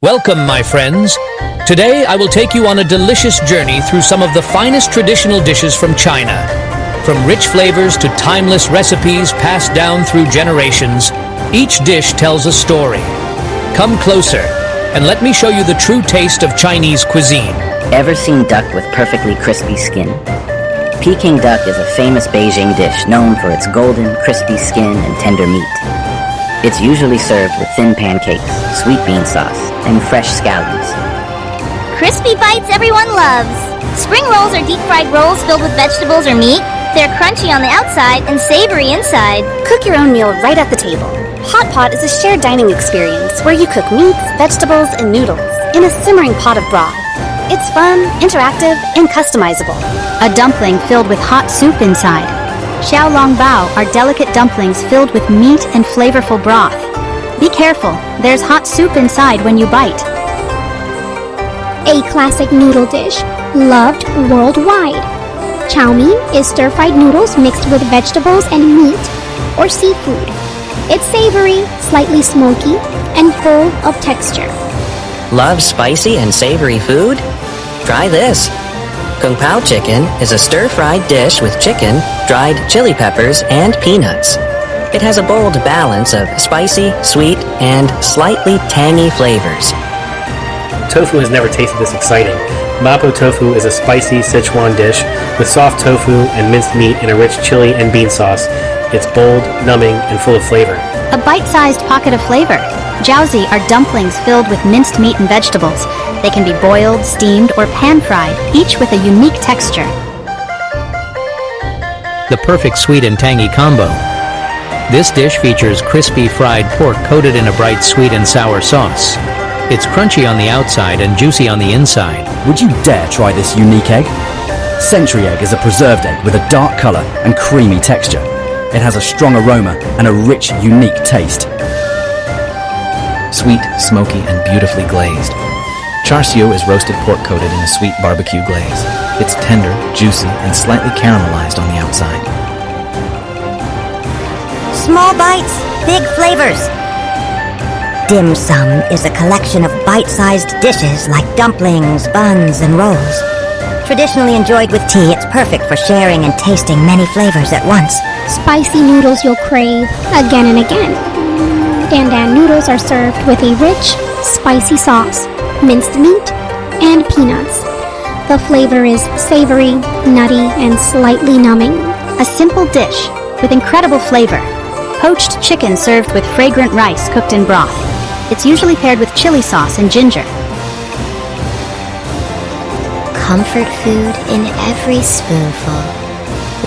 Welcome, my friends. Today, I will take you on a delicious journey through some of the finest traditional dishes from China. From rich flavors to timeless recipes passed down through generations, each dish tells a story. Come closer, and let me show you the true taste of Chinese cuisine. Ever seen duck with perfectly crispy skin? Peking duck is a famous Beijing dish known for its golden, crispy skin and tender meat. It's usually served with thin pancakes, sweet bean sauce, and fresh scallions. Crispy bites everyone loves. Spring rolls are deep-fried rolls filled with vegetables or meat. They're crunchy on the outside and savory inside. Cook your own meal right at the table. Hot pot is a shared dining experience where you cook meats, vegetables, and noodles in a simmering pot of broth. It's fun, interactive, and customizable. A dumpling filled with hot soup inside. Xiao Long Bao are delicate dumplings filled with meat and flavorful broth. Be careful, there's hot soup inside when you bite. A classic noodle dish, loved worldwide. Chow mein is stir-fried noodles mixed with vegetables and meat or seafood. It's savory, slightly smoky, and full of texture. Love spicy and savory food? Try this. Kung Pao chicken is a stir-fried dish with chicken, dried chili peppers, and peanuts. It has a bold balance of spicy, sweet, and slightly tangy flavors. Tofu has never tasted this exciting. Mapo tofu is a spicy Sichuan dish with soft tofu and minced meat in a rich chili and bean sauce. It's bold, numbing, and full of flavor. A bite-sized pocket of flavor. Jiaozi are dumplings filled with minced meat and vegetables. They can be boiled, steamed, or pan-fried, each with a unique texture. The perfect sweet and tangy combo. This dish features crispy fried pork coated in a bright sweet and sour sauce. It's crunchy on the outside and juicy on the inside. Would you dare try this unique egg? Century egg is a preserved egg with a dark color and creamy texture. It has a strong aroma and a rich, unique taste. Sweet, smoky, and beautifully glazed. Char siu is roasted pork coated in a sweet barbecue glaze. It's tender, juicy, and slightly caramelized on the outside. Small bites, big flavors. Dim sum is a collection of bite-sized dishes like dumplings, buns, and rolls. Traditionally enjoyed with tea, it's perfect for sharing and tasting many flavors at once. Spicy noodles you'll crave again and again. Dan Dan noodles are served with a rich, spicy sauce, minced meat, and peanuts. The flavor is savory, nutty, and slightly numbing. A simple dish with incredible flavor. Poached chicken served with fragrant rice cooked in broth. It's usually paired with chili sauce and ginger. Comfort food in every spoonful.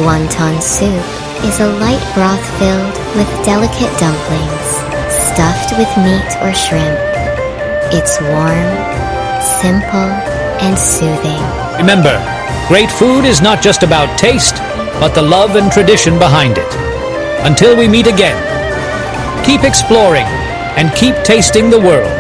Wonton soup is a light broth filled with delicate dumplings, stuffed with meat or shrimp. It's warm, simple, and soothing. Remember, great food is not just about taste, but the love and tradition behind it. Until we meet again, keep exploring and keep tasting the world.